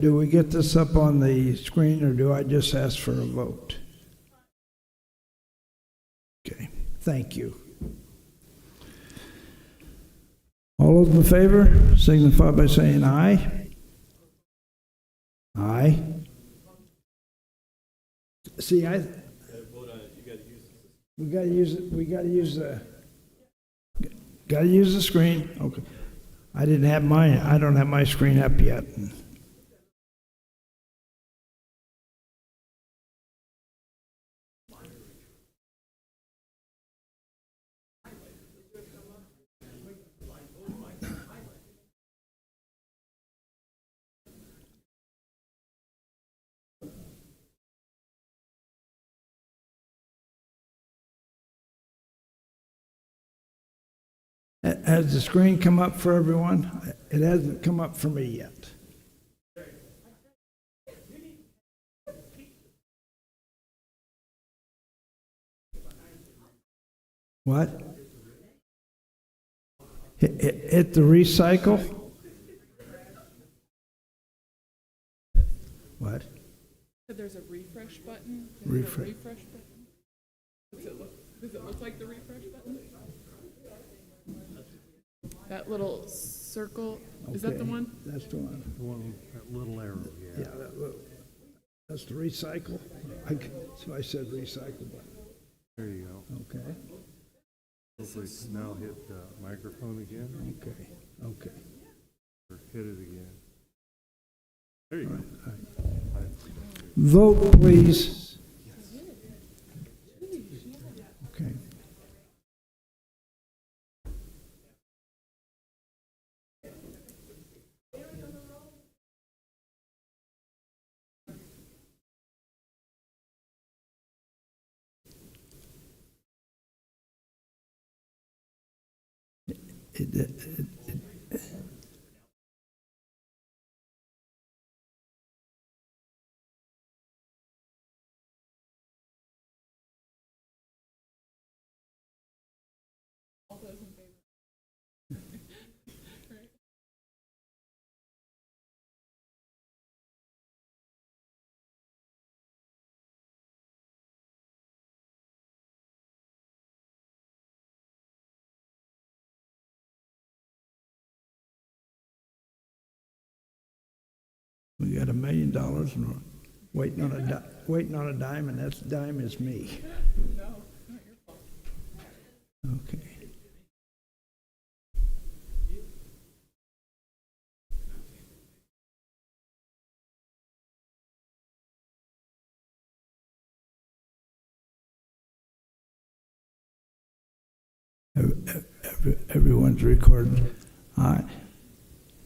Do we get this up on the screen, or do I just ask for a vote? Okay, thank you. All those in favor signify by saying aye. Aye. See, we got to use the screen. Okay. I don't have my screen up yet. Has the screen come up for everyone? It hasn't come up for me yet. What? Hit the recycle? What? There's a refresh button. Refresh. Refresh button. Does it look like the refresh button? That little circle, is that the Okay, one? That's the one. The one, that little arrow, yeah. Yeah, that's the recycle. So I said recycle button. There you go. Okay, Hopefully it's now hit the microphone again, okay. or hit it again. There you go. All right. Vote, please. Okay. We got $1 million and we're waiting on a dime, and that dime is me. No, not your fault. Okay. Everyone's recorded.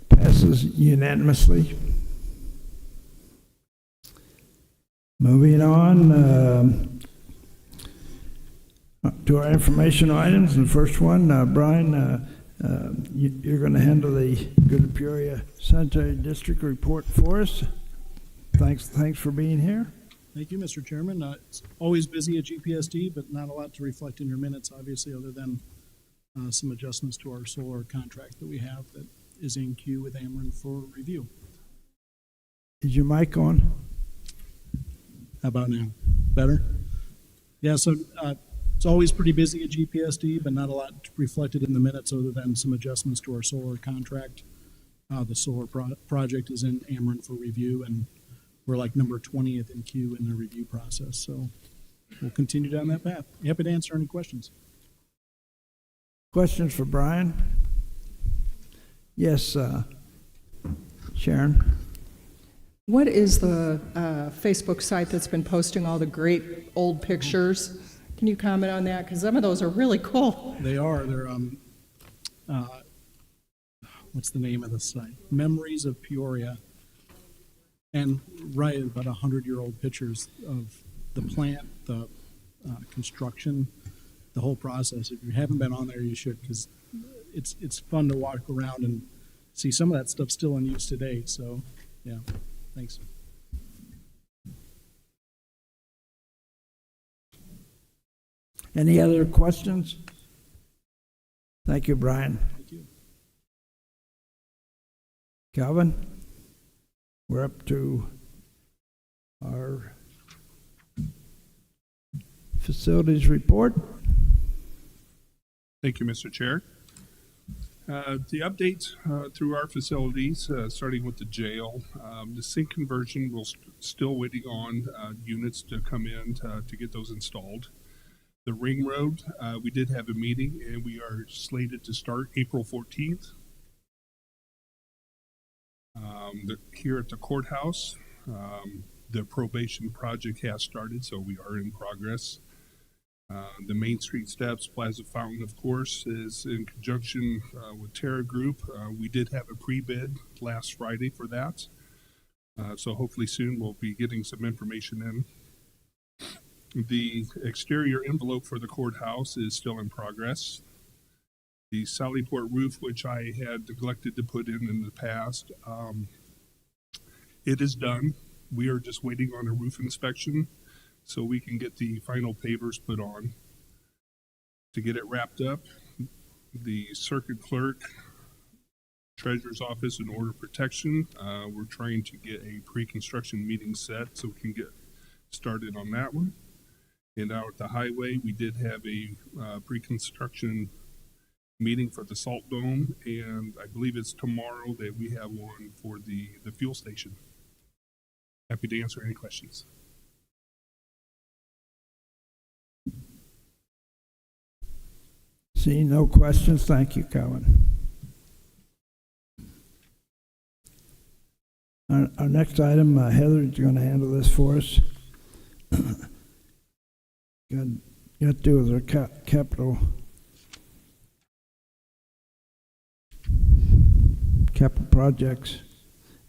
Passes unanimously. Moving on to our informational items. The first one, Brian, you're going to handle the Good Peoria Sanitary District report for us. Thanks for being here. Thank you, Mr. Chairman. It's always busy at GPSD, but not a lot to reflect in your minutes, obviously, other than some adjustments to our solar contract that we have that is in queue with Ameren for review. Is your mic on? How about now? Better? Yeah, so it's always pretty busy at GPSD, but not a lot reflected in the minutes other than some adjustments to our solar contract. The solar project is in Ameren for review, and we're like number 20th in queue in the review process. So we'll continue down that path. Happy to answer any questions. Questions for Brian? Yes, Sharon. What is the Facebook site that's been posting all the great old pictures? Can you comment on that? Because some of those are really cool. They are. They're, what's the name of the site? Memories of Peoria. And right, about 100-year-old pictures of the plant, the construction, the whole process. If you haven't been on there, you should, because it's fun to walk around and see some of that stuff still in use today. So, yeah, thanks. Any other questions? Thank you, Brian. Thank you. Calvin? we're up to our facilities report. Thank you, Mr. Chair. The updates through our facilities, starting with the jail, the sink conversion, we're still waiting on units to come in to get those installed. The ring road, we did have a meeting and we are slated to start April 14th. Here at the courthouse, the probation project has started, so we are in progress. The Main Street Steps Plaza Fountain, of course, is in conjunction with Terra Group. We did have a pre-bid last Friday for that. So hopefully soon we'll be getting some information in. The exterior envelope for the courthouse is still in progress. The Sallyport roof, which I had neglected to put in the past, it is done. We are just waiting on a roof inspection so we can get the final pavers put on. To get it wrapped up, the circuit clerk, treasurer's office, and order protection, we're trying to get a pre-construction meeting set so we can get started on that one. And out at the highway, we did have a pre-construction meeting for the salt dome, and I believe it's tomorrow that we have one for the fuel station. Happy to answer any questions. Seeing no questions, thank you, Colin. Our next item, Heather is going to handle this for us. Got to do with our capital projects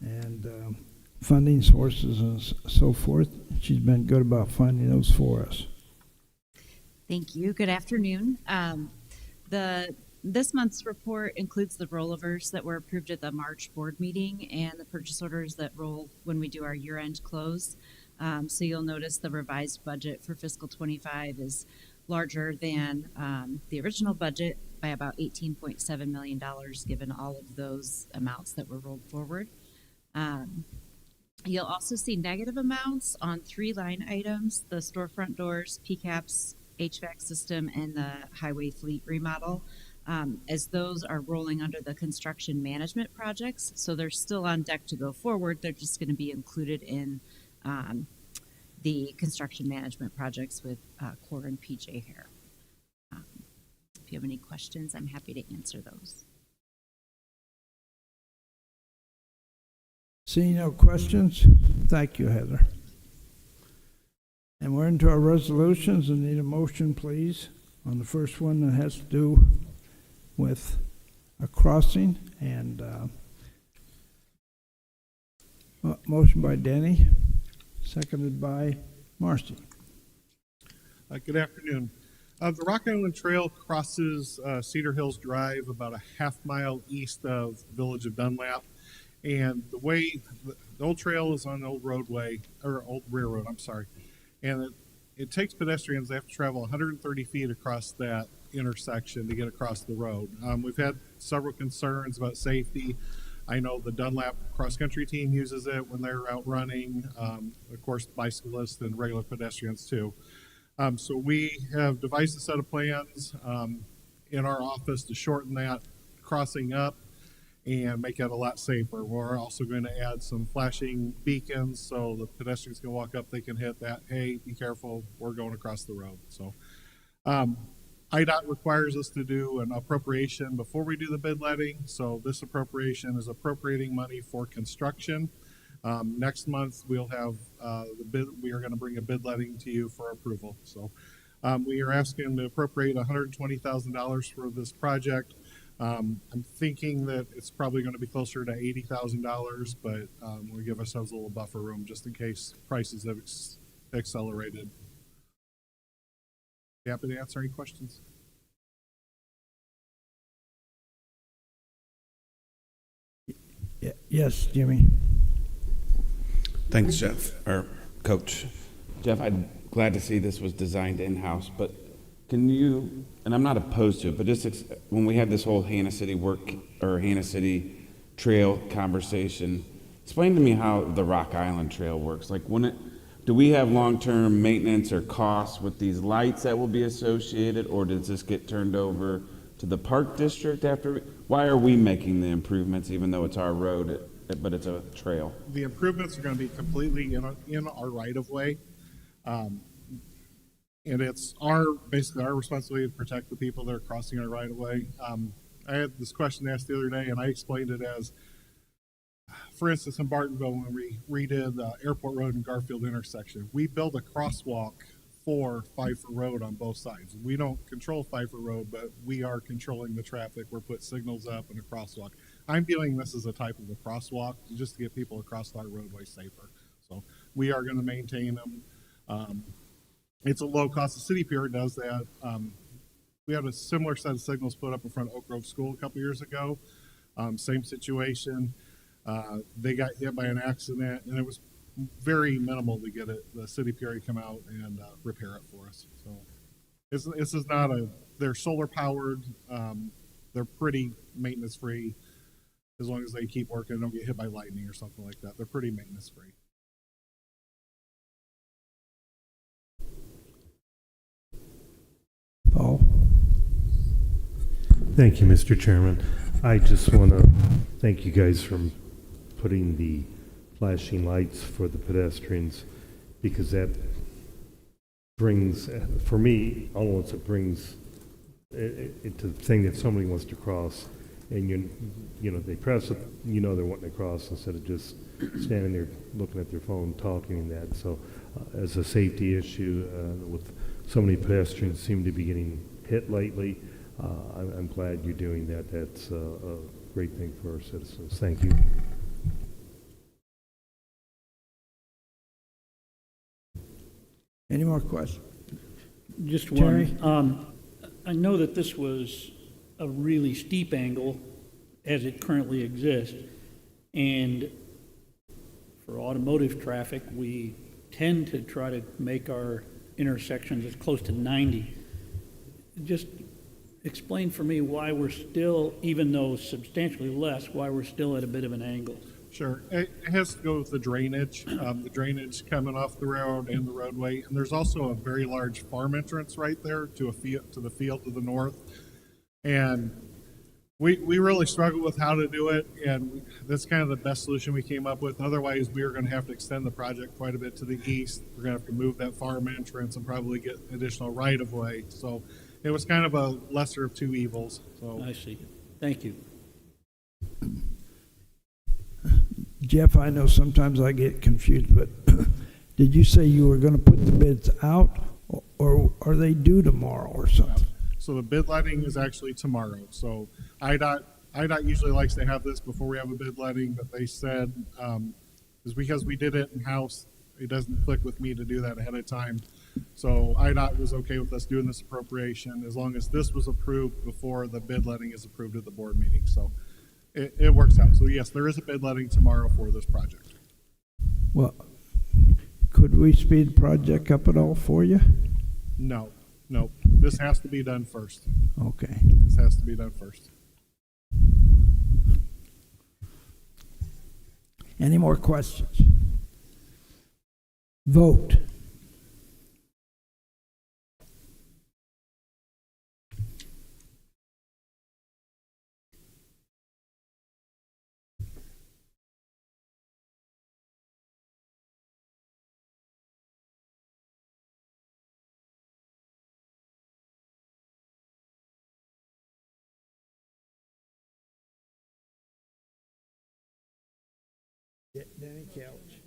and funding sources and so forth. She's been good about finding those for us. Thank you. Good afternoon. This month's report includes the rollovers that were approved at the March board meeting and the purchase orders that roll when we do our year-end close. So you'll notice the revised budget for fiscal 25 is larger than the original budget by about $18.7 million, given all of those amounts that were rolled forward. You'll also see negative amounts on 3 line items: the storefront doors, PCAPs, HVAC system, and the highway fleet remodel, as those are rolling under the construction management projects. So they're still on deck to go forward. They're just going to be included in the construction management projects with Core and PJ Hare. If you have any questions, I'm happy to answer those. Seeing no questions, thank you, Heather. And we're into our resolutions and need a motion, please, on the first one that has to do with a crossing. And motion by Denny, seconded by Marcy. Good afternoon. The Rock Island Trail crosses Cedar Hills Drive about a half mile east of Village of Dunlap. And the old trail is on the old roadway, or old railroad, I'm sorry. And it takes pedestrians, they have to travel 130 feet across that intersection to get across the road. We've had several concerns about safety. I know the Dunlap cross-country team uses it when they're out running, of course, bicyclists and regular pedestrians too. So we have devised a set of plans in our office to shorten that crossing up and make it a lot safer. We're also going to add some flashing beacons so the pedestrians can walk up, they can hit that, hey, be careful, we're going across the road. So IDOT requires us to do an appropriation before we do the bid letting. So this appropriation is appropriating money for construction. Next month we'll have the bid. We are going to bring a bid letting to you for approval. So we are asking to appropriate $120,000 for this project. I'm thinking that it's probably going to be closer to $80,000, but we'll give ourselves a little buffer room just in case prices have accelerated. Happy to answer any questions. Yes, Jimmy. Thanks, Jeff, or Coach. Jeff, I'm glad to see this was designed in-house, but can you, and I'm not opposed to it, but just when we had this whole Hannah City Trail conversation, explain to me how the Rock Island Trail works. Like, do we have long-term maintenance or costs with these lights that will be associated, or does this get turned over to the park district after? Why are we making the improvements even though it's our road, but it's a trail? The improvements are going to be completely in our right of way. And it's basically our responsibility to protect the people that are crossing our right of way. I had this question asked the other day, and I explained it as, for instance, in Bartonville, when we redid the Airport Road and Garfield intersection, we built a crosswalk for Pfeiffer Road on both sides. We don't control Pfeiffer Road, but we are controlling the traffic. We're putting signals up and a crosswalk. I'm viewing this as a type of a crosswalk just to get people across our roadway safer. So we are going to maintain them. It's a low cost. The city of Peoria does that. We had a similar set of signals put up in front of Oak Grove School a couple years ago. Same situation. They got hit by an accident, and it was very minimal to get the city of Peoria come out and repair it for us. So this is not they're solar powered. They're pretty maintenance free as long as they keep working and don't get hit by lightning or something like that. They're pretty maintenance free. Paul? Thank you, Mr. Chairman. I just want to thank you guys for putting the flashing lights for the pedestrians, because that brings, for me, almost it brings it to the thing that somebody wants to cross, and you know, they press it, you know they're wanting to cross instead of just standing there looking at their phone talking and that. So as a safety issue, with so many pedestrians seem to be getting hit lately, I'm glad you're doing that. That's a great thing for our citizens. Thank you. Any more questions? Just Jerry? one. I know that this was a really steep angle as it currently exists, and for automotive traffic, we tend to try to make our intersections as close to 90. Just explain for me why we're still, even though substantially less, why we're still at a bit of an angle. Sure. It has to go with the drainage. The drainage coming off the road and the roadway. And there's also a very large farm entrance right there to the field to the north. And we really struggled with how to do it, and that's kind of the best solution we came up with. Otherwise, we are going to have to extend the project quite a bit to the east. We're going to have to move that farm entrance and probably get additional right-of-way. So it was kind of a lesser of two evils. So I see. Thank you. Jeff, I know sometimes I get confused, but did you say you were going to put the bids out, or are they due tomorrow or something? So the bid letting is actually tomorrow. So IDOT usually likes to have this before we have a bid letting, but they said is because we did it in-house, it doesn't click with me to do that ahead of time. So IDOT was okay with us doing this appropriation as long as this was approved before the bid letting is approved at the board meeting. So it works out. So yes, there is a bid letting tomorrow for this project. Well, could we speed the project up at all for you? No. This has to be done first. Okay. This has to be done first. Any more questions? Vote. Danny Couch.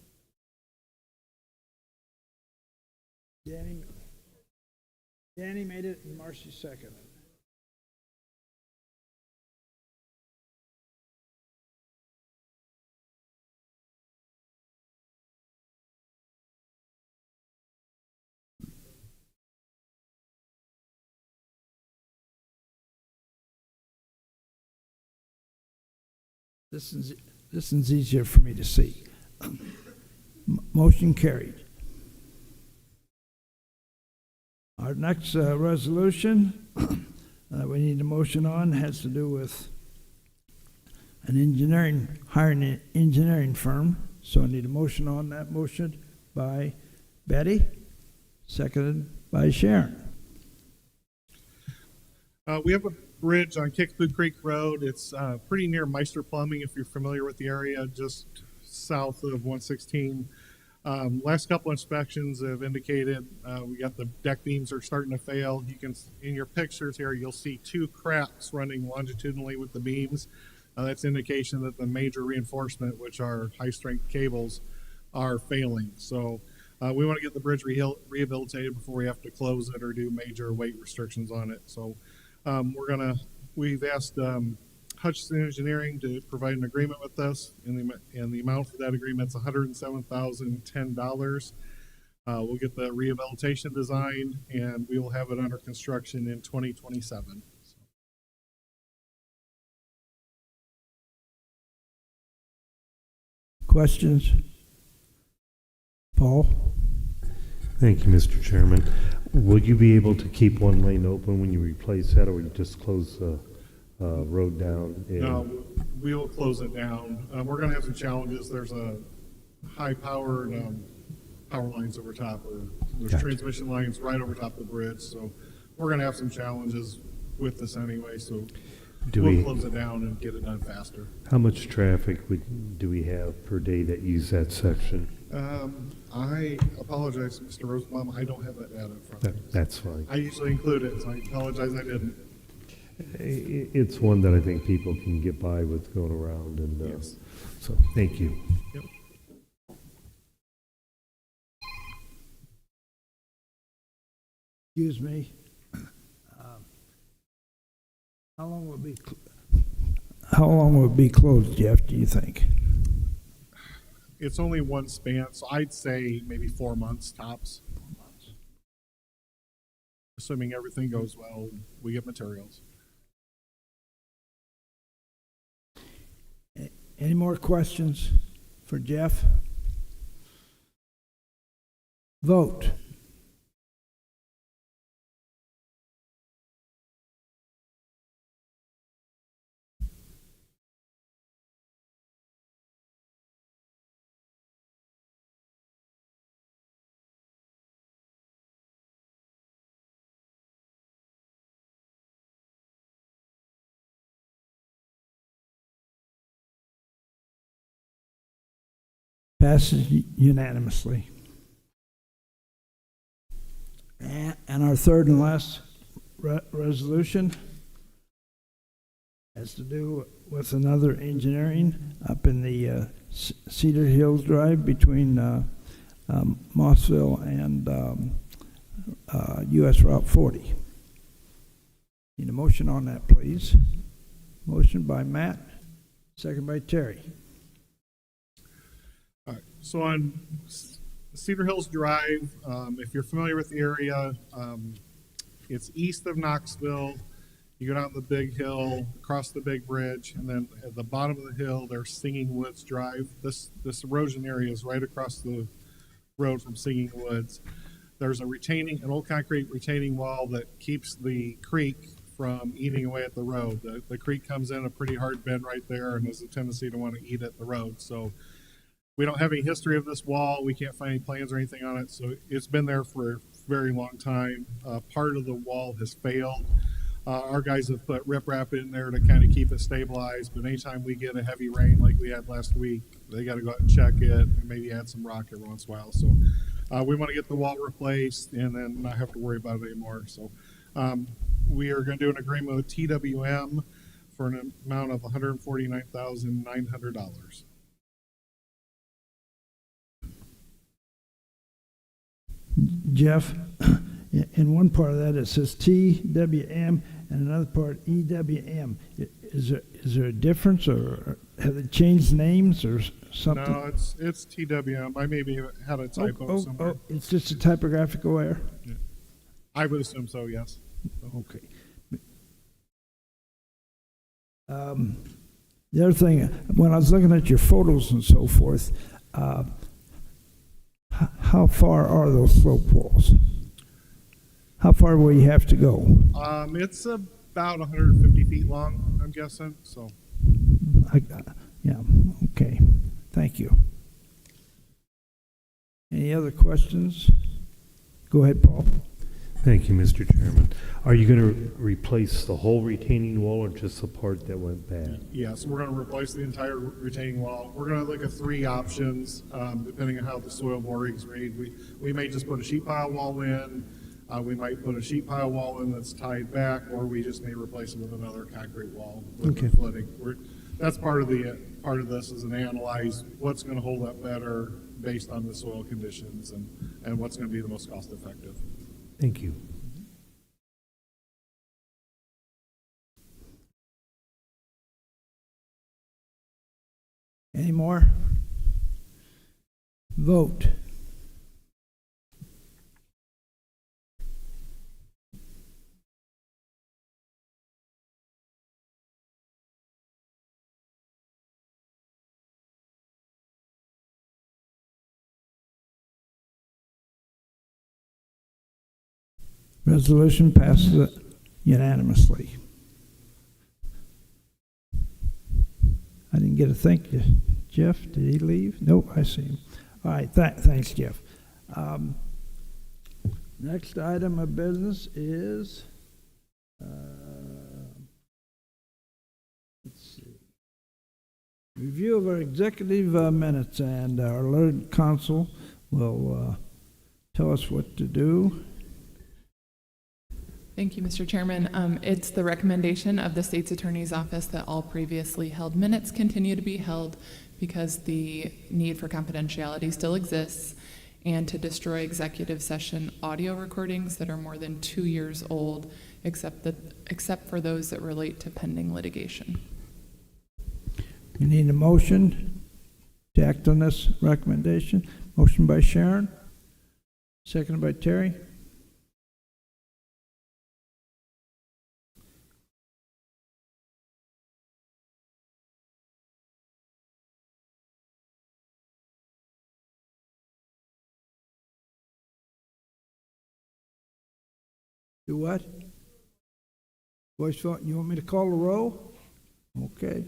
Danny made it and Marcy seconded. This is easier for me to see. Motion carried. Our next resolution we need a motion on has to do with hiring an engineering firm. So I need a motion on that motion by Betty, seconded by Sharon. We have a bridge on Kickapoo Creek Road. It's pretty near Meister Plumbing, if you're familiar with the area, just south of 116. Last couple inspections have indicated we got the deck beams are starting to fail. You can, in your pictures here, you'll see 2 cracks running longitudinally with the beams. That's indication that the major reinforcement, which are high-strength cables, are failing. So we want to get the bridge rehabilitated before we have to close it or do major weight restrictions on it. So we've asked Hutchison Engineering to provide an agreement with us, and the amount for that agreement is $107,010. We'll get the rehabilitation design, and we will have it under construction in 2027. Questions? Paul? Thank you, Mr. Chairman. Will you be able to keep one lane open when you replace that, or will you just close the road down? No, we will close it down. We're going to have some challenges. There's a high-powered power lines over top, or there's Gotcha. transmission lines right over top of the bridge. So we're going to have some challenges with this anyway. So we'll close it down and get it done faster. How much traffic do we have per day that use that section? I apologize, Mr. Rosenbaum. I don't have that data in front of me. That's fine. I usually include it, so I apologize I didn't. It's one that I think people can get by with going around, and Yes. so thank you. Yep. Excuse me. How long will it be closed, Jeff, do you think? It's only one span, so I'd say maybe 4 months tops. 4 months. Assuming everything goes well, we get materials. Any more questions for Jeff? Vote. Passes unanimously. And our third and last resolution has to do with another engineering up in the Cedar Hills Drive between Mossville and US Route 40. Need a motion on that, please. Motion by Matt, second by Terry. All right. So on Cedar Hills Drive, if you're familiar with the area, it's east of Knoxville. You go down the big hill, across the big bridge, and then at the bottom of the hill, there's Singing Woods Drive. This erosion area is right across the road from Singing Woods. There's an old concrete retaining wall that keeps the creek from eating away at the road. The creek comes in a pretty hard bend right there and has a tendency to want to eat at the road. So we don't have any history of this wall. We can't find any plans or anything on it. So it's been there for a very long time. Part of the wall has failed. Our guys have put riprap in there to kind of keep it stabilized. But anytime we get a heavy rain like we had last week, they got to go out and check it and maybe add some rock every once in a while. So we want to get the wall replaced and then not have to worry about it anymore. So we are going to do an agreement with TWM for an amount of $149,900. Jeff, in one part of that it says TWM and another part EWM. Is there a difference, or have they changed names or something? No, it's TWM. I maybe had a typo somewhere. Oh, it's just a typographical error? Yeah. I would assume so, yes. Okay. The other thing, when I was looking at your photos and so forth, how far are those slope walls? How far will you have to go? It's about 150 feet long, I'm guessing. So I Yeah, okay, thank you. Any other questions? Go ahead, Paul. Thank you, Mr. Chairman. Are you going to replace the whole retaining wall or just the part that went bad? Yes, we're going to replace the entire retaining wall. We're going to look at three options, depending on how the soil boring's made. We may just put a sheet pile wall in. We might put a sheet pile wall in that's tied back, or we just may replace it with another concrete wall with the footing. That's part of this is an analyze what's going to hold up better based on the soil conditions and what's going to be the most cost effective. Thank you. Any more? Vote. Resolution passes unanimously. I didn't get a thank you. Jeff, did he leave? Nope, I see him. All right, thanks, Jeff. Next item of business is, let's see, review of our executive minutes, and our learned counsel will tell us what to do. Thank you, Mr. Chairman. It's the recommendation of the state's attorney's office that all previously held minutes continue to be held because the need for confidentiality still exists, and to destroy executive session audio recordings that are more than 2 years old, except for those that relate to pending litigation. We need a motion to act on this recommendation. Motion by Sharon, seconded by Terry. Do what? Voice vote. You want me to call the roll? Okay.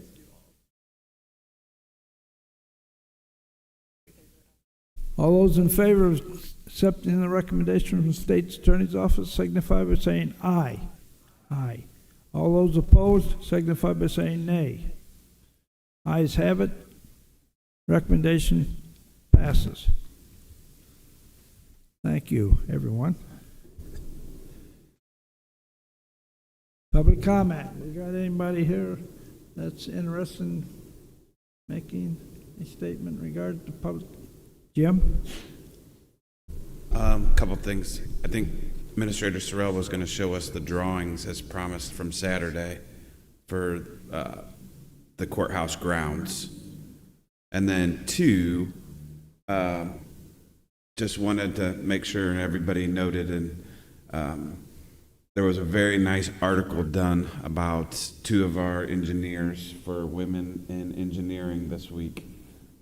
All those in favor of accepting the recommendation from the state's attorney's office signify by saying aye. Aye. All those opposed signify by saying nay. Ayes have it. Recommendation passes. Thank you, everyone. Public comment. We got anybody here that's interested in making a statement regarding the public? Jim? Couple things. I think Administrator Sorrell was going to show us the drawings as promised from Saturday for the courthouse grounds. And then two, just wanted to make sure everybody noted, and there was a very nice article done about two of our engineers for women in engineering this week,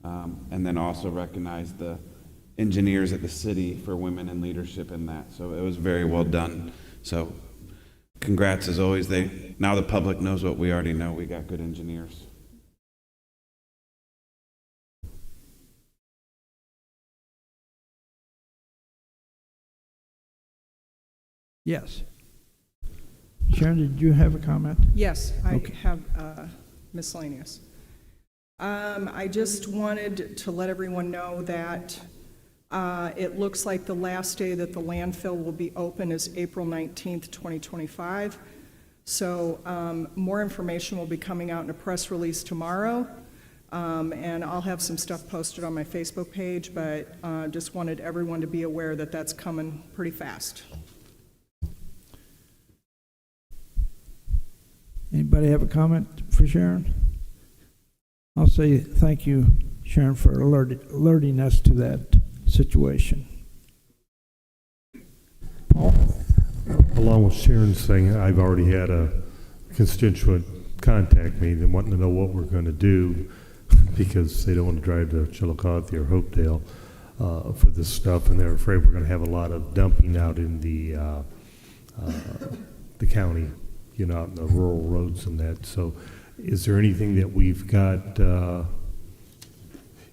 and then also recognize the engineers at the city for women in leadership in that. So it was very well done. So congrats as always. Now the public knows what we already know. We got good engineers. Yes. Sharon, did you have a comment? Yes, I Okay. have miscellaneous. I just wanted to let everyone know that it looks like the last day that the landfill will be open is April 19th, 2025. So more information will be coming out in a press release tomorrow, and I'll have some stuff posted on my Facebook page, but just wanted everyone to be aware that that's coming pretty fast. Anybody have a comment for Sharon? I'll say thank you, Sharon, for alerting us to that situation. Paul? Along with Sharon's thing, I've already had a constituent contact me that wanting to know what we're going to do because they don't want to drive to Chillicothe or Hopedale for this stuff, and they're afraid we're going to have a lot of dumping out in the county, out in the rural roads and that. So is there anything that we've got,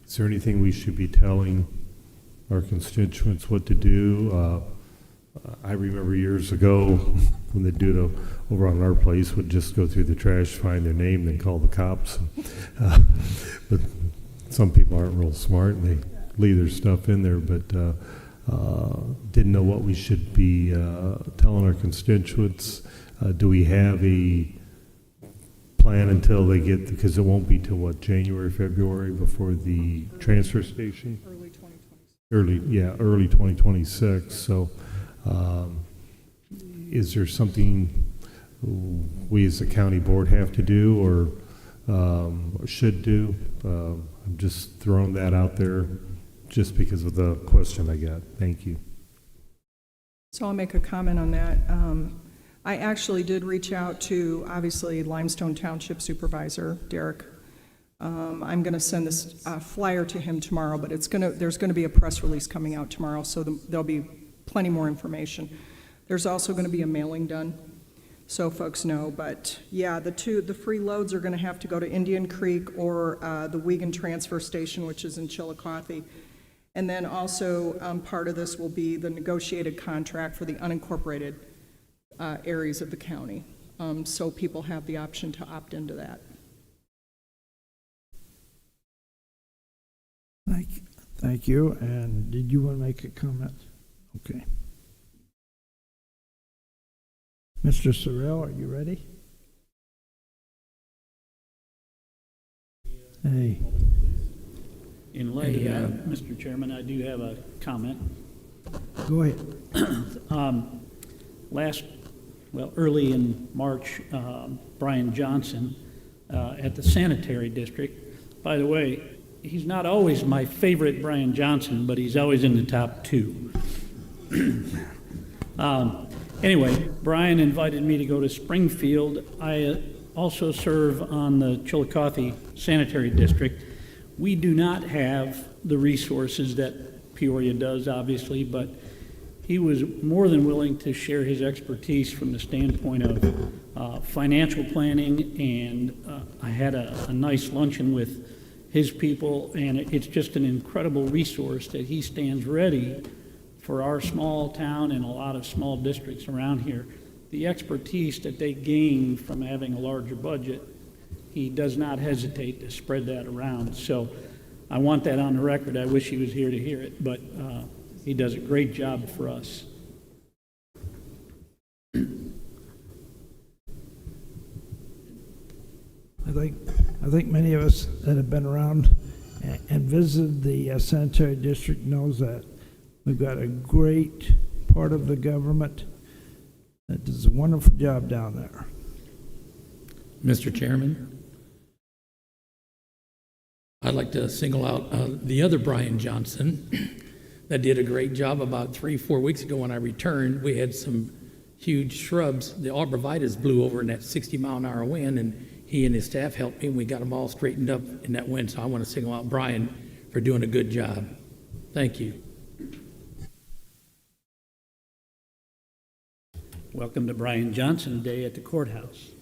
is there anything we should be telling our constituents what to do? I remember years ago when they'd do it over on our place, would just go through the trash, find their name, then call the cops. But some people aren't real smart and they leave their stuff in there, but didn't know what we should be telling our constituents. Do we have a plan until they get, because it won't be till what, January, February before the transfer station? Early 2026. Early 2026. So is there something we as a county board have to do or should do? I'm just throwing that out there just because of the question I got. Thank you. So I'll make a comment on that. I actually did reach out to, obviously, Limestone Township Supervisor, Derek. I'm going to send this flyer to him tomorrow, but there's going to be a press release coming out tomorrow, so there'll be plenty more information. There's also going to be a mailing done, so folks know. But yeah, the free loads are going to have to go to Indian Creek or the Wiegand Transfer Station, which is in Chillicothe. And then also part of this will be the negotiated contract for the unincorporated areas of the county. So people have the option to opt into that. Thank you. And did you want to make a comment? Okay. Mr. Sorrell, are you ready? Hey. In light of that, Mr. Chairman, I do have a comment. Go ahead. Early in March, Brian Johnson at the sanitary district. By the way, he's not always my favorite Brian Johnson, but he's always in the top two. Anyway, Brian invited me to go to Springfield. I also serve on the Chillicothe Sanitary District. We do not have the resources that Peoria does, obviously, but he was more than willing to share his expertise from the standpoint of financial planning, and I had a nice luncheon with his people, and it's just an incredible resource that he stands ready for our small town and a lot of small districts around here. The expertise that they gain from having a larger budget, he does not hesitate to spread that around. So I want that on the record. I wish he was here to hear it, but he does a great job for us. I think many of us that have been around and visited the sanitary district knows that we've got a great part of the government that does a wonderful job down there. Mr. Chairman, I'd like to single out the other Brian Johnson that did a great job. About 3-4 weeks ago when I returned, we had some huge shrubs. The arborvitaes blew over in that 60-mile-an-hour wind, and he and his staff helped me, and we got them all straightened up in that wind. So I want to single out Brian for doing a good job. Thank you. Welcome to Brian Johnson Day at the courthouse.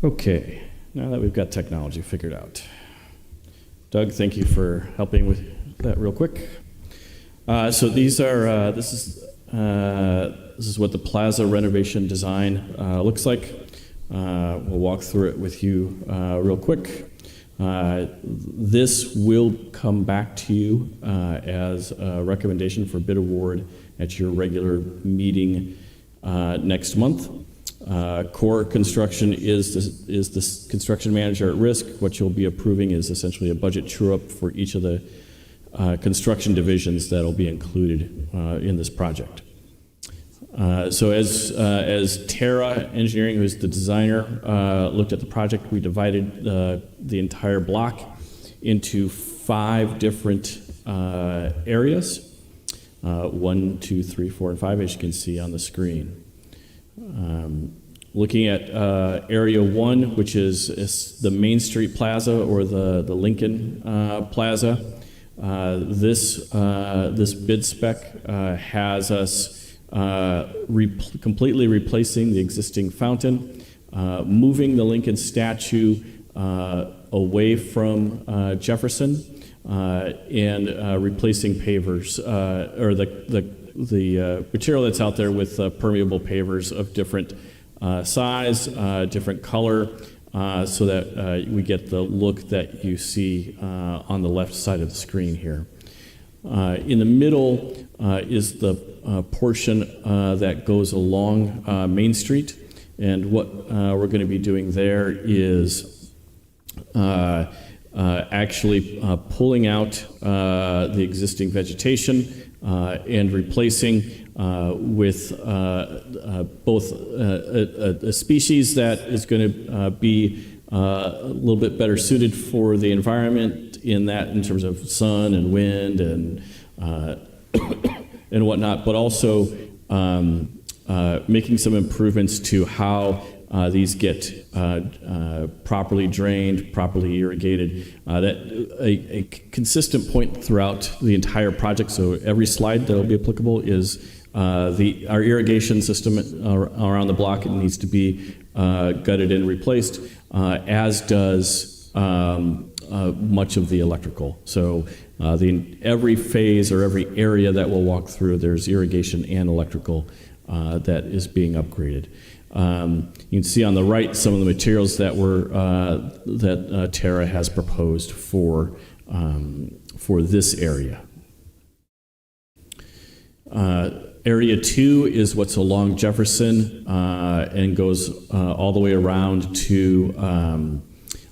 Okay, now that we've got technology figured out. Doug, thank you for helping with that real quick. So these are, this is what the plaza renovation design looks like. We'll walk through it with you real quick. This will come back to you as a recommendation for bid award at your regular meeting next month. Core construction is the construction manager at risk. What you'll be approving is essentially a budget true-up for each of the construction divisions that will be included in this project. So as Terra Engineering, who's the designer, looked at the project, we divided the entire block into 5 different areas, 1, 2, 3, 4, and 5, as you can see on the screen. Looking at Area 1, which is the Main Street Plaza or the Lincoln Plaza, this bid spec has us completely replacing the existing fountain, moving the Lincoln statue away from Jefferson, and replacing pavers, or the material that's out there with permeable pavers of different size, different color, so that we get the look that you see on the left side of the screen here. In the middle is the portion that goes along Main Street, and what we're going to be doing there is actually pulling out the existing vegetation and replacing with both a species that is going to be a little bit better suited for the environment in terms of sun and wind and and whatnot, but also making some improvements to how these get properly drained, properly irrigated. That a consistent point throughout the entire project. So every slide that will be applicable is our irrigation system around the block. It needs to be gutted and replaced, as does much of the electrical. So every phase or every area that we'll walk through, there's irrigation and electrical that is being upgraded. You can see on the right some of the materials that Terra has proposed for this area. Area 2 is what's along Jefferson and goes all the way around to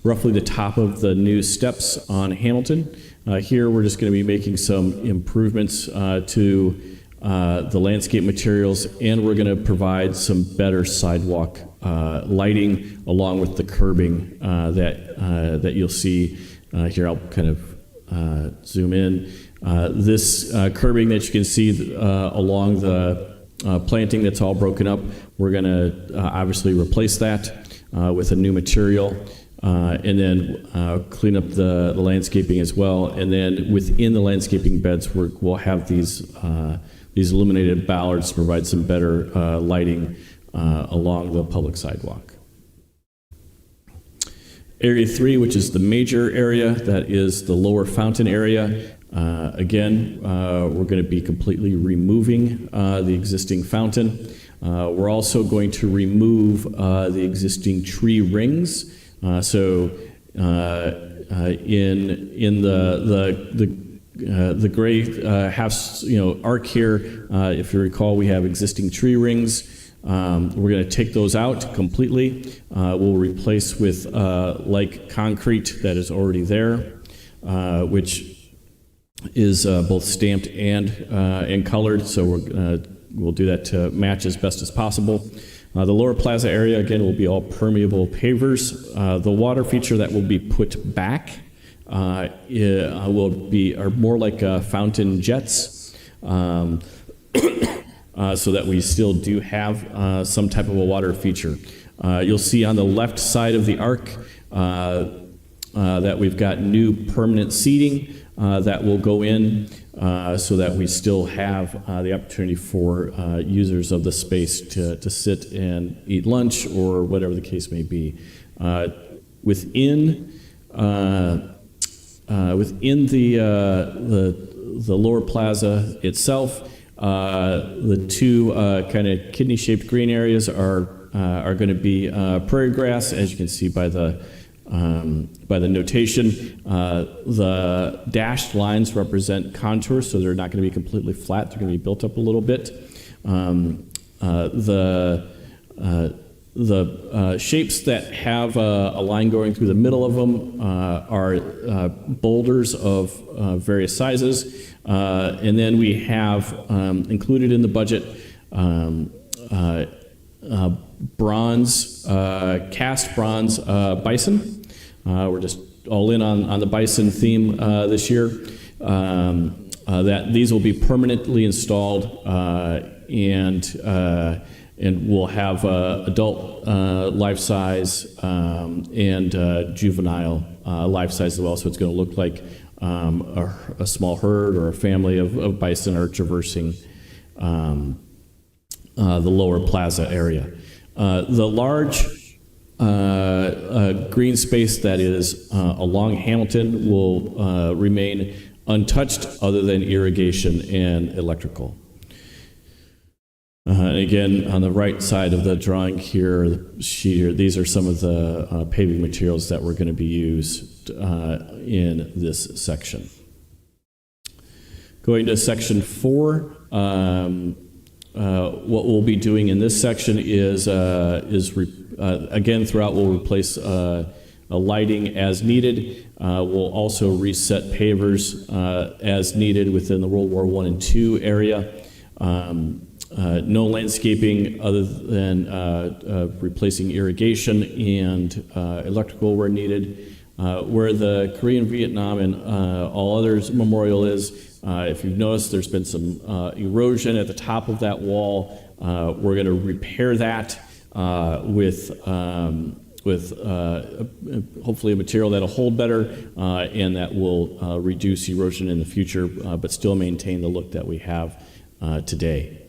roughly the top of the new steps on Hamilton. Here we're just going to be making some improvements to the landscape materials, and we're going to provide some better sidewalk lighting along with the curbing that you'll see here. I'll kind of zoom in. This curbing that you can see along the planting that's all broken up, we're going to obviously replace that with a new material. And then clean up the landscaping as well. And then within the landscaping beds, we'll have these illuminated ballards to provide some better lighting along the public sidewalk. Area 3, which is the major area, that is the lower fountain area. Again, we're going to be completely removing the existing fountain. We're also going to remove the existing tree rings. So in the gray half arc here, if you recall, we have existing tree rings. We're going to take those out completely. We'll replace with like concrete that is already there, which is both stamped and colored. So we'll do that to match as best as possible. The lower plaza area, again, will be all permeable pavers. The water feature that will be put back are more like fountain jets, so that we still do have some type of a water feature. You'll see on the left side of the arc that we've got new permanent seating that will go in, so that we still have the opportunity for users of the space to sit and eat lunch or whatever the case may be. Within the lower plaza itself, the two kind of kidney-shaped green areas are going to be prairie grass, as you can see by the notation. The dashed lines represent contours, so they're not going to be completely flat. They're going to be built up a little bit. The shapes that have a line going through the middle of them are boulders of various sizes. And then we have included in the budget cast bronze bison. We're just all in on the bison theme this year. That these will be permanently installed and we'll have adult life size and juvenile life size as well. So it's going to look like a small herd or a family of bison are traversing the lower plaza area. The large green space that is along Hamilton will remain untouched other than irrigation and electrical. Again, on the right side of the drawing here, the sheet here, these are some of the paving materials that were going to be used in this section. Going to section 4, what we'll be doing in this section is again, throughout we'll replace a lighting as needed. We'll also reset pavers as needed within the World War I and II area. No landscaping other than replacing irrigation and electrical where needed. Where the Korean, Vietnam, and all others memorial is, if you've noticed, there's been some erosion at the top of that wall. We're going to repair that with hopefully a material that'll hold better and that will reduce erosion in the future, but still maintain the look that we have today.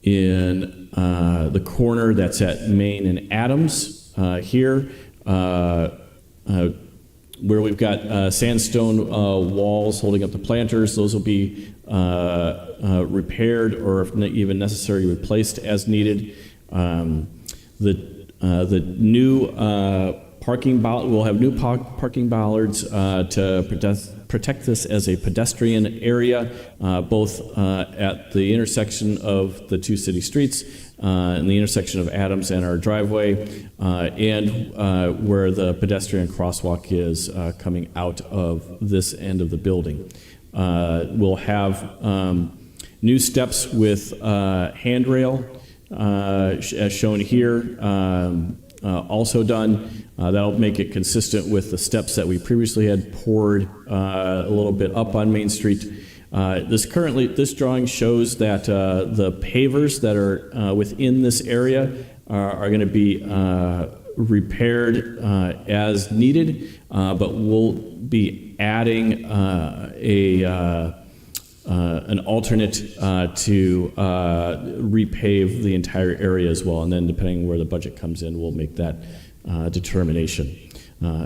In the corner that's at Main and Adams here, where we've got sandstone walls holding up the planters, those will be repaired or if even necessary replaced as needed. The new we'll have new parking bollards to protect this as a pedestrian area, both at the intersection of the two city streets and the intersection of Adams and our driveway, and where the pedestrian crosswalk is coming out of this end of the building. We'll have new steps with handrail, as shown here, also done. That'll make it consistent with the steps that we previously had poured a little bit up on Main Street. This drawing shows that the pavers that are within this area are going to be repaired as needed, but we'll be adding an alternate to repave the entire area as well, and then depending where the budget comes in, we'll make that determination.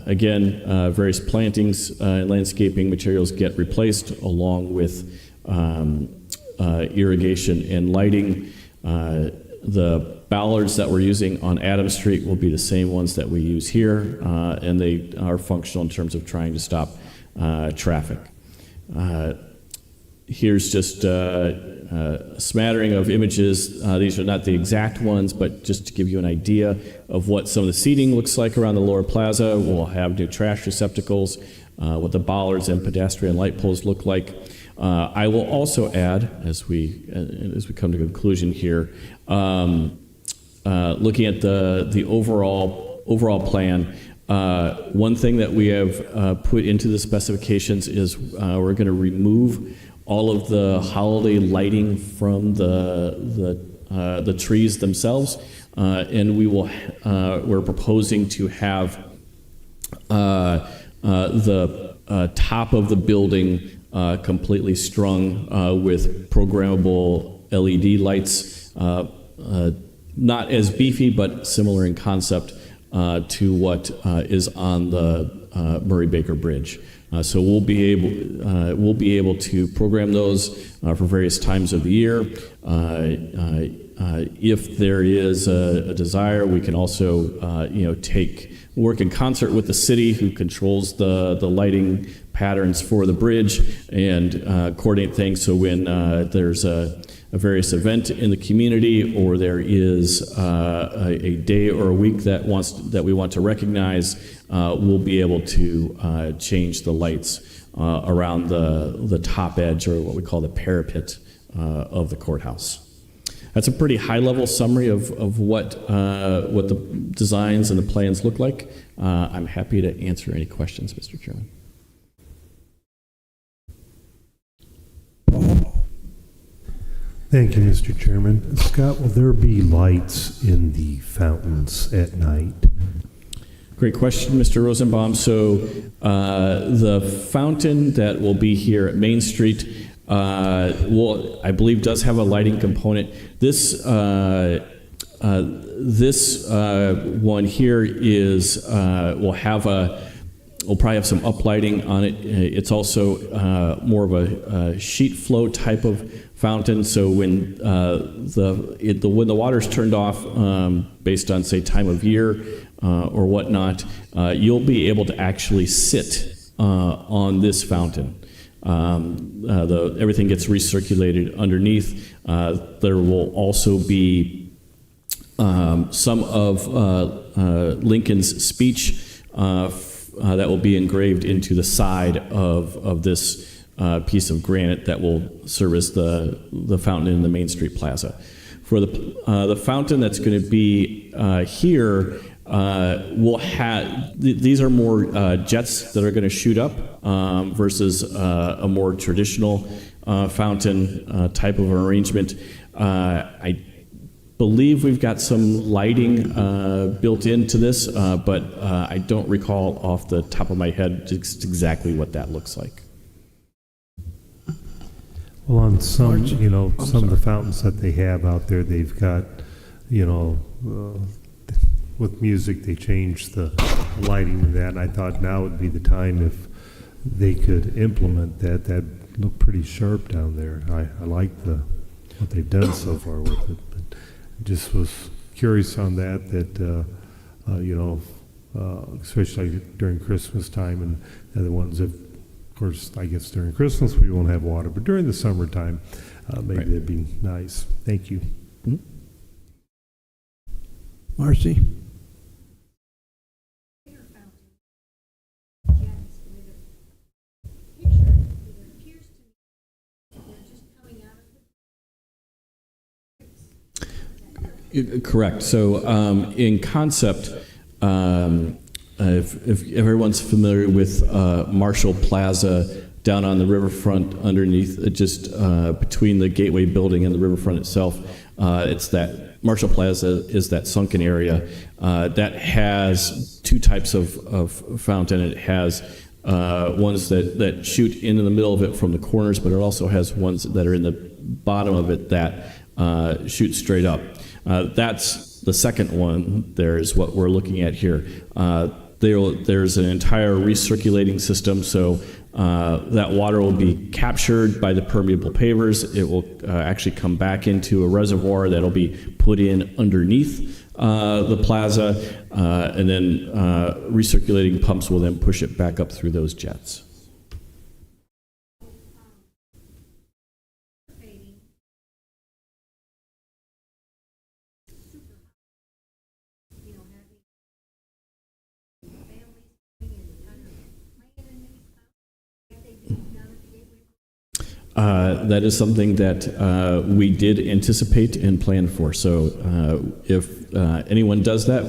Again, various plantings and landscaping materials get replaced along with irrigation and lighting. The ballards that we're using on Adams Street will be the same ones that we use here, and they are functional in terms of trying to stop traffic. Here's just a smattering of images. These are not the exact ones, but just to give you an idea of what some of the seating looks like around the lower plaza. We'll have new trash receptacles, what the bollards and pedestrian light poles look like. I will also add, as we come to conclusion here, looking at the overall plan. One thing that we have put into the specifications is we're going to remove all of the holiday lighting from the trees themselves, and we're proposing to have the top of the building completely strung with programmable LED lights not as beefy, but similar in concept to what is on the Murray Baker Bridge. So we'll be able to program those for various times of the year. If there is a desire, we can also work in concert with the city, who controls the lighting patterns for the bridge, and coordinate things. So when there's a various event in the community, or there is a day or a week that we want to recognize, we'll be able to change the lights around the top edge, or what we call the parapet of the courthouse. That's a pretty high-level summary of what the designs and the plans look like. I'm happy to answer any questions, Mr. Chairman. Thank you, Mr. Chairman. Scott, will there be lights in the fountains at night? Great question, Mr. Rosenbaum. So the fountain that will be here at Main Street, I believe, does have a lighting component. This one here is will probably have some uplighting on it. It's also more of a sheet flow type of fountain. So when when the water's turned off, based on, say, time of year or whatnot, you'll be able to actually sit on this fountain. Everything gets recirculated underneath. There will also be some of Lincoln's speech that will be engraved into the side of this piece of granite that will serve as the fountain in the Main Street Plaza. For the fountain that's going to be here, we'll have these are more jets that are going to shoot up versus a more traditional fountain type of arrangement. I believe we've got some lighting built into this, but I don't recall off the top of my head just exactly what that looks like. Well, on some of the fountains that they have out there, they've got, with music, they change the lighting to that, and I thought now would be the time if they could implement that. That looked pretty sharp down there. I like what they've done so far with it, but just was curious on that, especially during Christmas time, and the other ones that, of course, I guess during Christmas we won't have water, but during the summertime, maybe Right. that'd be nice. Thank you. Mm-hmm. Marcy? Correct. So in concept, if everyone's familiar with Marshall Plaza down on the riverfront underneath, just between the Gateway building and the riverfront itself, it's that Marshall Plaza is that sunken area that has two types of fountain. It has ones that shoot into the middle of it from the corners, but it also has ones that are in the bottom of it that shoot straight up. That's the second one. There's what we're looking at here. There's an entire recirculating system, so that water will be captured by the permeable pavers. It will actually come back into a reservoir that'll be put in underneath the plaza, and then recirculating pumps will then push it back up through those jets. That is something that we did anticipate and plan for. So if anyone does that,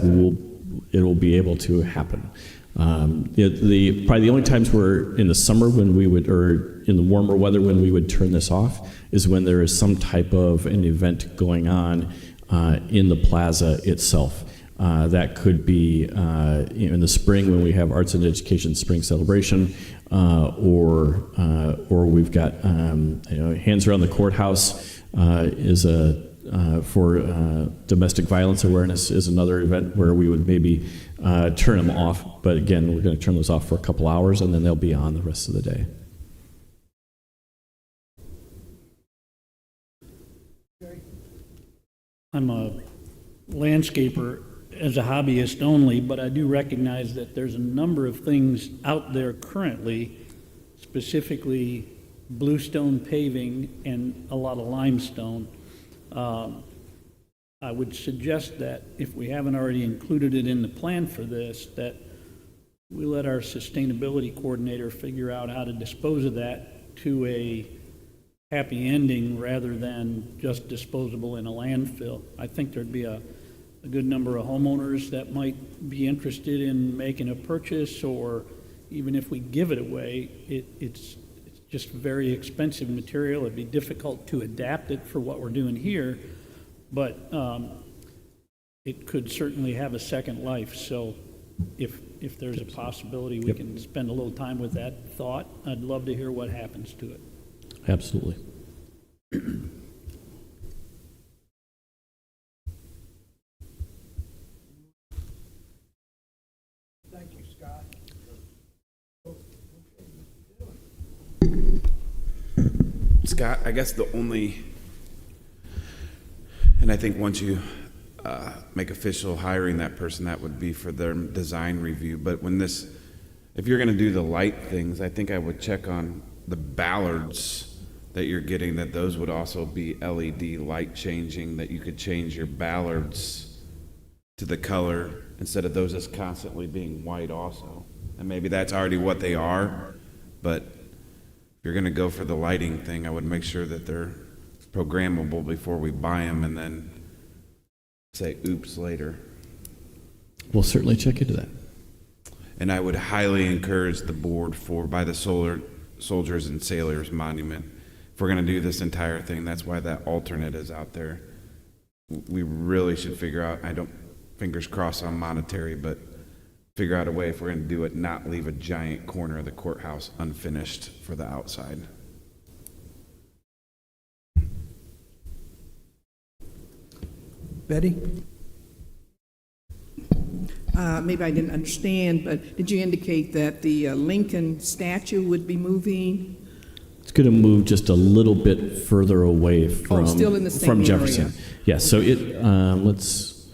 it will be able to happen. Probably the only times we're in the summer when we would, or in the warmer weather when we would turn this off, is when there is some type of an event going on in the plaza itself. That could be in the spring when we have Arts and Education Spring Celebration, or we've got Hands Around the Courthouse is for domestic violence awareness is another event where we would maybe turn them off. But again, we're going to turn those off for a couple hours, and then they'll be on the rest of the day. I'm a landscaper as a hobbyist only, but I do recognize that there's a number of things out there currently, specifically bluestone paving and a lot of limestone. I would suggest that if we haven't already included it in the plan for this, that we let our sustainability coordinator figure out how to dispose of that to a happy ending rather than just disposable in a landfill. I think there'd be a good number of homeowners that might be interested in making a purchase, or even if we give it away, it's just very expensive material. It'd be difficult to adapt it for what we're doing here, but it could certainly have a second life. So if there's a possibility we can spend a little time with that thought, I'd love to hear what happens to it. Absolutely. Thank you, Scott. Scott, I guess the only, and I think once you make official hiring that person, that would be for their design review. But when this, if you're going to do the light things, I think I would check on the ballards that you're getting, that those would also be LED light changing, that you could change your ballards to the color instead of those just constantly being white also. And maybe that's already what they are, but if you're going to go for the lighting thing, I would make sure that they're programmable before we buy them and then say oops later. We'll certainly check into that. And I would highly encourage the board by the Soldiers and Sailors Monument. If we're going to do this entire thing, that's why that alternate is out there. We really should figure out, fingers crossed on monetary, but figure out a way, if we're going to do it, not leave a giant corner of the courthouse unfinished for the outside. Betty? Maybe I didn't understand, but did you indicate that the Lincoln statue would be moving? It's going to move just a little bit further away from, still in the same from Jefferson. area. Yes, so let's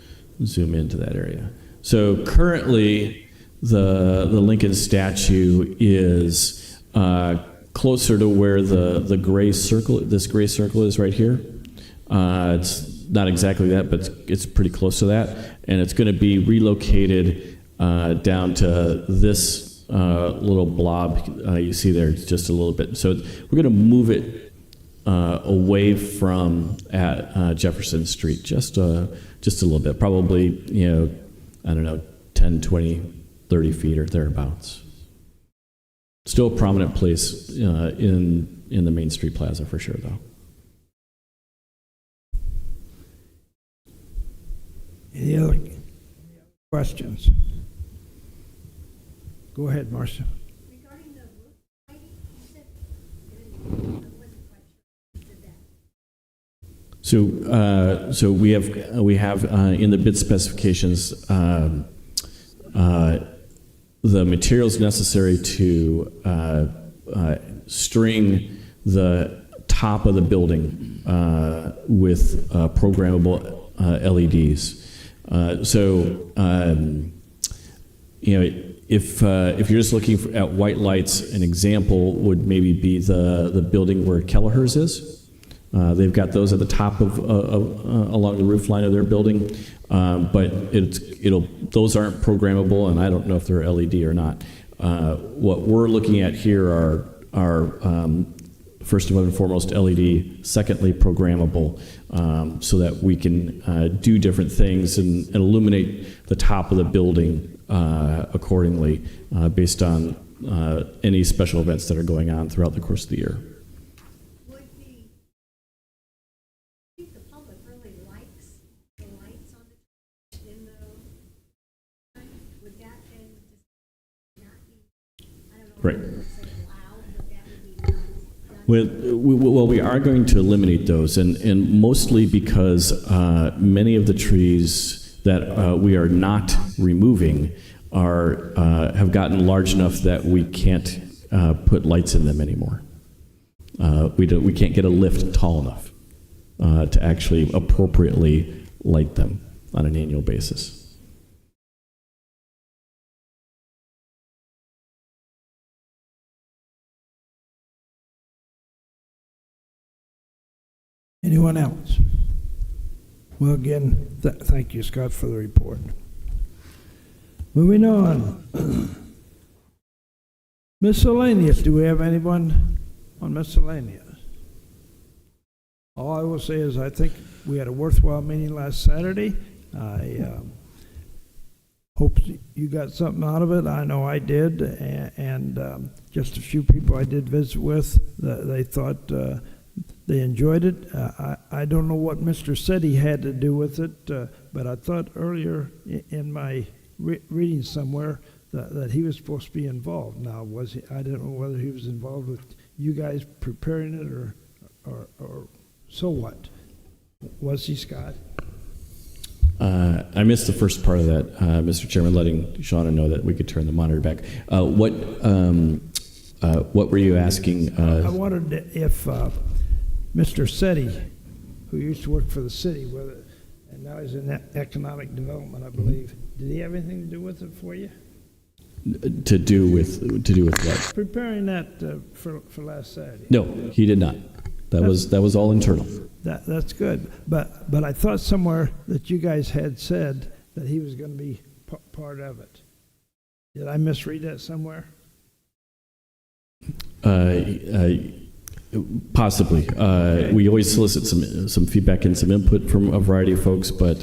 zoom into that area. So currently, the Lincoln statue is closer to where the gray circle, this gray circle is right here. It's not exactly that, but it's pretty close to that. And it's going to be relocated down to this little blob you see there. It's just a little bit. So we're going to move it away from at Jefferson Street, just a little bit, probably, 10, 20, 30 feet or thereabouts. Still a prominent place in the Main Street Plaza for sure, though. Any other questions? Go ahead, Marcia. Regarding the roof lighting, you said, I wasn't quite sure you said that. So we have in the bid specifications the materials necessary to string the top of the building with programmable LEDs. If you're just looking at white lights, an example would maybe be the building where Kelleher's is. They've got those at the top of along the roof line of their building, but those aren't programmable, and I don't know if they're LED or not. What we're looking at here are first and foremost LED, secondly programmable, so that we can do different things and illuminate the top of the building accordingly based on any special events that are going on throughout the course of the year. Would the, I think the public really likes the lights on in the, would that then just not be, I don't know, Right. if I would say loud, but that would be done Well, we are going to eliminate those, and mostly because many of the trees that we are not removing are have gotten large enough that we can't put lights in them anymore. We can't get a lift tall enough to actually appropriately light them on an annual basis. Anyone else? Well, again, thank you, Scott, for the report. Moving on. Miscellaneous. Do we have anyone on miscellaneous? All I will say is I think we had a worthwhile meeting last Saturday. I hope you got something out of it. I know I did, and just a few people I did visit with, they thought they enjoyed it. I don't know what Mr. Setti had to do with it, but I thought earlier in my reading somewhere that he was supposed to be involved. Now, was he? I don't know whether he was involved with you guys preparing it or so what? Was he, Scott? I missed the first part of that, Mr. Chairman, letting Shauna know that we could turn the monitor back. What were you asking? I wondered if Mr. Setti, who used to work for the city, and now he's in economic development, I believe, did he have anything to do with it for you? To do with what? Preparing that for last Saturday. No, he did not. That was all internal. That's good. But I thought somewhere that you guys had said that he was going to be part of it. Did I misread that somewhere? Possibly. We always solicit some feedback and some input from a variety of folks, but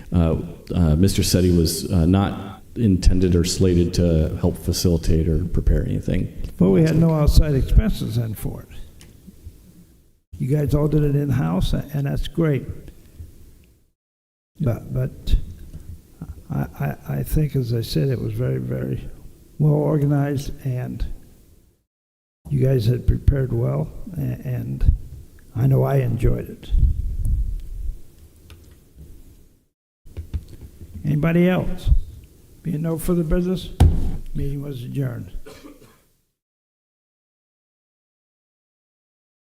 Mr. Setti was not intended or slated to help facilitate or prepare anything. Well, we had no outside expenses then for it. You guys all did it in-house, and that's great. But I think, as I said, it was very, very well organized, and you guys had prepared well, and I know I enjoyed it. Anybody else? Being no further business, meeting was adjourned.